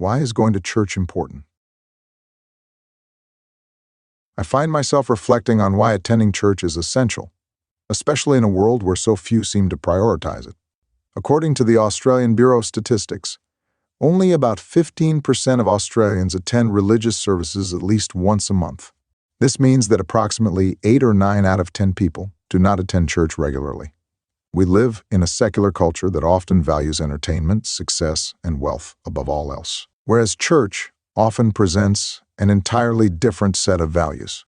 Why is going to church important? I find myself reflecting on why attending church is essential, especially in a world where so few seem to prioritize it. According to the Australian Bureau of Statistics, only about 15% of Australians attend religious services at least once a month. This means that approximately 8 or 9 out of 10 people do not attend church regularly. We live in a secular culture that often values entertainment, success, and wealth above all else, whereas church often presents an entirely different set of values.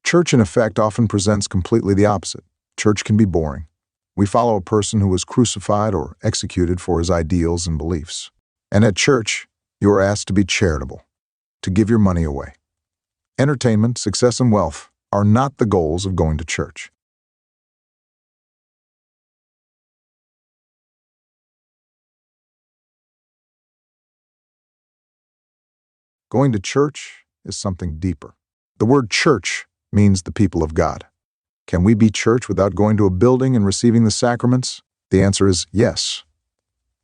Church, in effect, often presents completely the opposite. Church can be boring. We follow a person who was crucified or executed for his ideals and beliefs. And at church, you are asked to be charitable, to give your money away. Entertainment, success, and wealth are not the goals of going to church. Going to church is something deeper. The word church means the people of God. Can we be church without going to a building and receiving the sacraments? The answer is yes.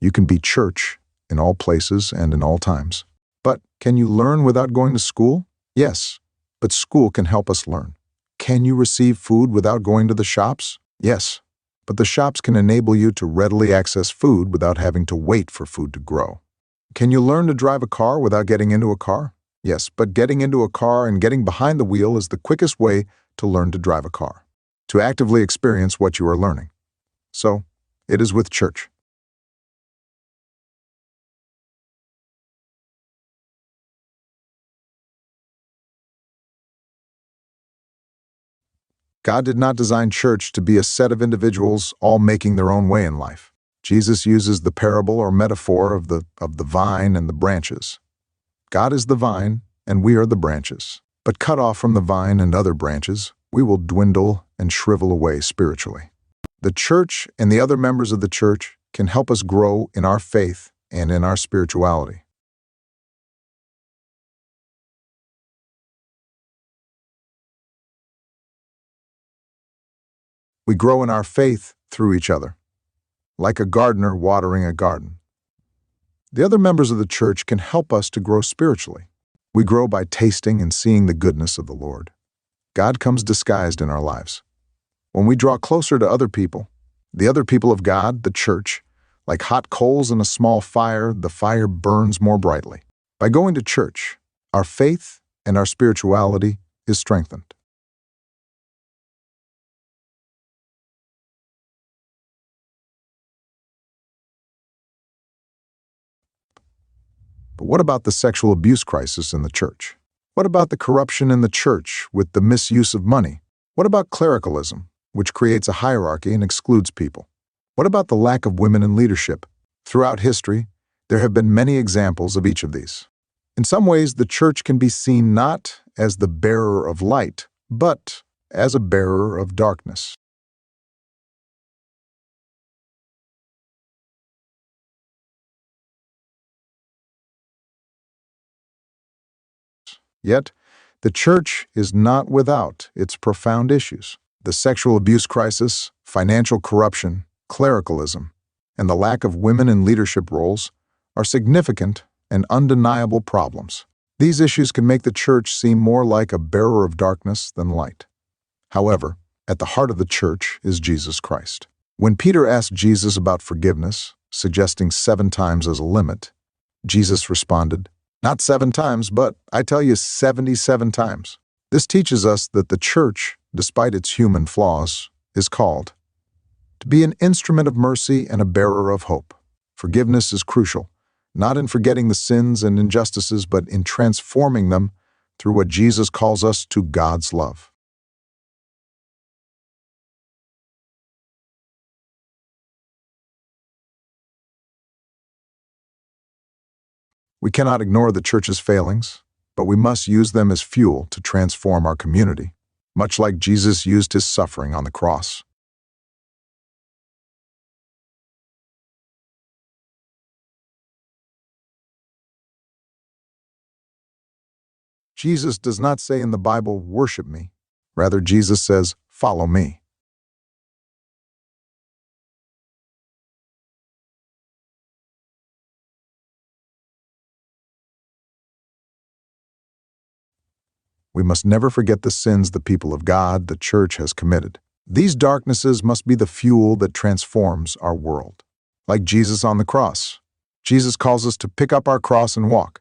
You can be church in all places and in all times. But can you learn without going to school? Yes, but school can help us learn. Can you receive food without going to the shops? Yes, but the shops can enable you to readily access food without having to wait for food to grow. Can you learn to drive a car without getting into a car? Yes, but getting into a car and getting behind the wheel is the quickest way to learn to drive a car, to actively experience what you are learning. So, it is with church. God did not design church to be a set of individuals all making their own way in life. Jesus uses the parable or metaphor of the vine and the branches. God is the vine, and we are the branches. But cut off from the vine and other branches, we will dwindle and shrivel away spiritually. The church and the other members of the church can help us grow in our faith and in our spirituality. We grow in our faith through each other, like a gardener watering a garden. The other members of the church can help us to grow spiritually. We grow by tasting and seeing the goodness of the Lord. God comes disguised in our lives. When we draw closer to other people, the other people of God, the church, like hot coals in a small fire, the fire burns more brightly. By going to church, our faith and our spirituality is strengthened. But what about the sexual abuse crisis in the church? What about the corruption in the church with the misuse of money? What about clericalism, which creates a hierarchy and excludes people? What about the lack of women in leadership? Throughout history, there have been many examples of each of these. In some ways, the church can be seen not as the bearer of light, but as a bearer of darkness. Yet, the church is not without its profound issues. The sexual abuse crisis, financial corruption, clericalism, and the lack of women in leadership roles are significant and undeniable problems. These issues can make the church seem more like a bearer of darkness than light. However, at the heart of the church is Jesus Christ. When Peter asked Jesus about forgiveness, suggesting 7 times as a limit, Jesus responded, "Not 7 times, but I tell you 77 times." This teaches us that the church, despite its human flaws, is called to be an instrument of mercy and a bearer of hope. Forgiveness is crucial, not in forgetting the sins and injustices, but in transforming them through what Jesus calls us to God's love. We cannot ignore the church's failings, but we must use them as fuel to transform our community, much like Jesus used his suffering on the cross. Jesus does not say in the Bible, "Worship me." Rather, Jesus says, "Follow me." We must never forget the sins the people of God, the church, has committed. These darknesses must be the fuel that transforms our world. Like Jesus on the cross, Jesus calls us to pick up our cross and walk.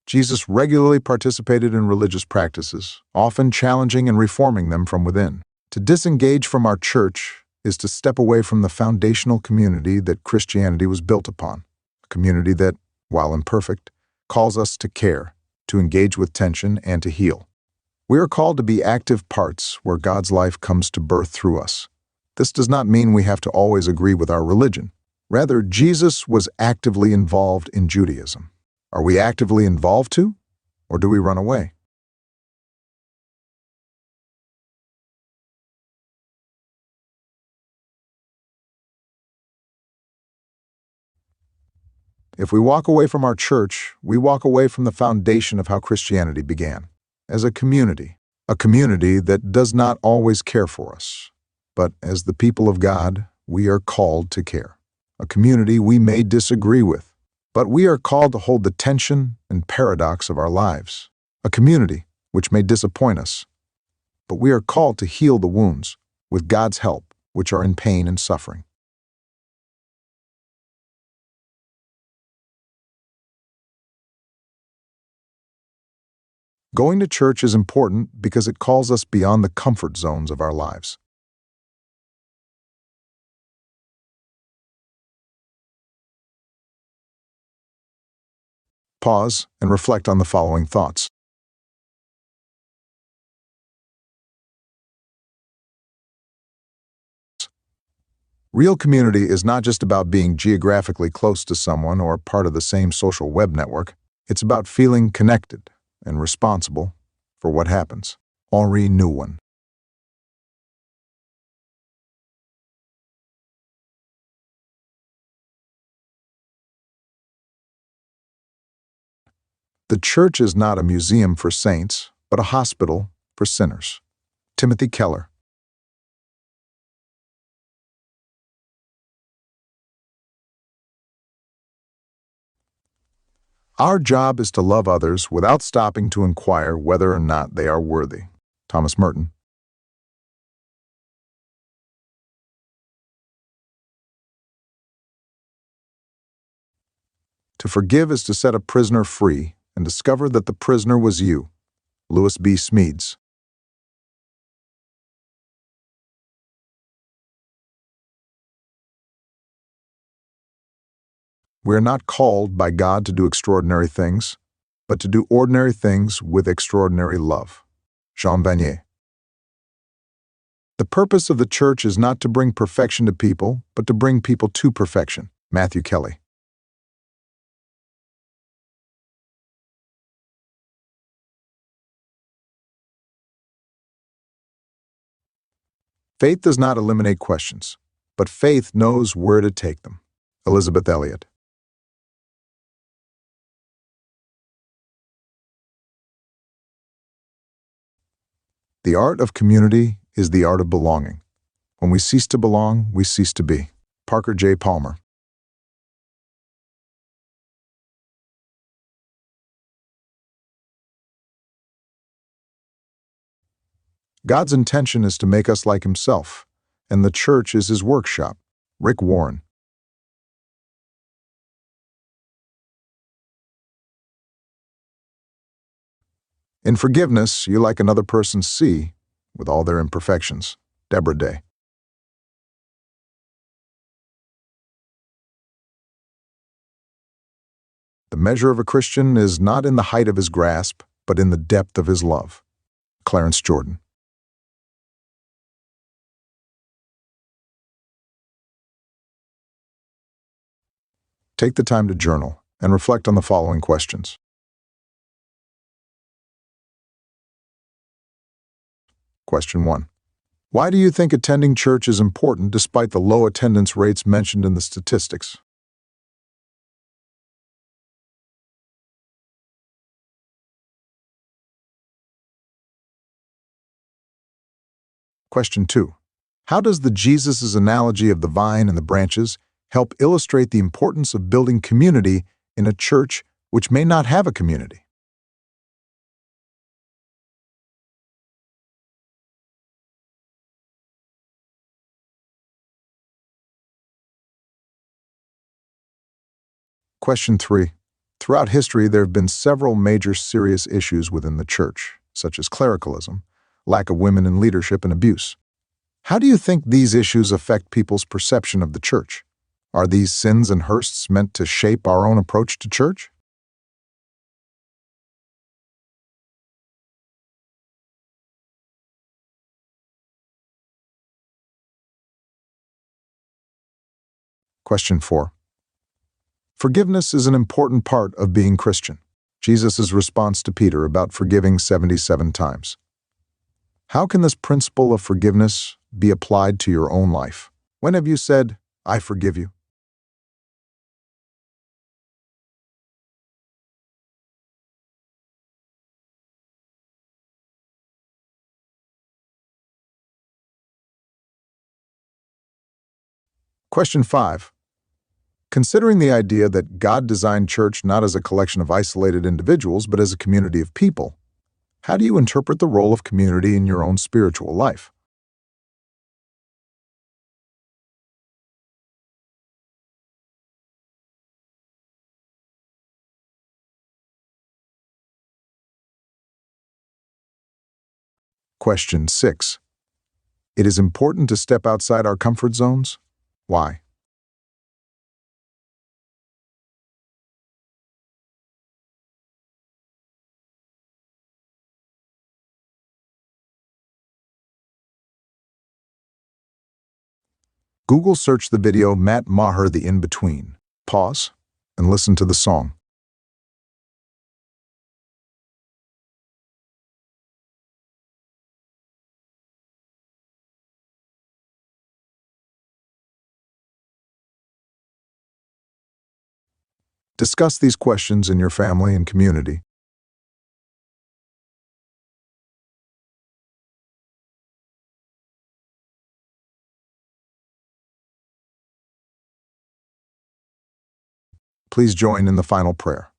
Jesus regularly participated in religious practices, often challenging and reforming them from within. To disengage from our church is to step away from the foundational community that Christianity was built upon, a community that, while imperfect, calls us to care, to engage with tension, and to heal. We are called to be active parts where God's life comes to birth through us. This does not mean we have to always agree with our religion. Rather, Jesus was actively involved in Judaism. Are we actively involved too, or do we run away? If we walk away from our church, we walk away from the foundation of how Christianity began, as a community that does not always care for us. But as the people of God, we are called to care. A community we may disagree with, but we are called to hold the tension and paradox of our lives. A community which may disappoint us, but we are called to heal the wounds, with God's help, which are in pain and suffering. Going to church is important because it calls us beyond the comfort zones of our lives. Pause and reflect on the following thoughts. Real community is not just about being geographically close to someone or part of the same social web network. It's about feeling connected and responsible for what happens. Henri Nouwen. The church is not a museum for saints, but a hospital for sinners. Timothy Keller. Our job is to love others without stopping to inquire whether or not they are worthy. Thomas Merton. To forgive is to set a prisoner free and discover that the prisoner was you. Lewis B. Smedes. We are not called by God to do extraordinary things, but to do ordinary things with extraordinary love. Jean Vanier. The purpose of the church is not to bring perfection to people, but to bring people to perfection. Matthew Kelly. Faith does not eliminate questions, but faith knows where to take them. Elizabeth Elliot. The art of community is the art of belonging. When we cease to belong, we cease to be. Parker J. Palmer. God's intention is to make us like Himself, and the church is His workshop. Rick Warren. In forgiveness, you like another person's sea, with all their imperfections. Deborah Day. The measure of a Christian is not in the height of his grasp, but in the depth of his love. Clarence Jordan. Take the time to journal and reflect on the following questions. Question 1. Why do you think attending church is important despite the low attendance rates mentioned in the statistics? Question 2. How does the Jesus' analogy of the vine and the branches help illustrate the importance of building community in a church which may not have a community? Question 3. Throughout history, there have been several major serious issues within the church, such as clericalism, lack of women in leadership, and abuse. How do you think these issues affect people's perception of the church? Are these sins and hursts meant to shape our own approach to church? Question 4. Forgiveness is an important part of being Christian. Jesus' response to Peter about forgiving 77 times. How can this principle of forgiveness be applied to your own life? When have you said, "I forgive you"? Question 5. Considering the idea that God designed church not as a collection of isolated individuals, but as a community of people, how do you interpret the role of community in your own spiritual life? Question 6. It is important to step outside our comfort zones? Why? Google search the video Matt Maher The In-Between. Pause and listen to the song. Discuss these questions in your family and community. Please join in the final prayer.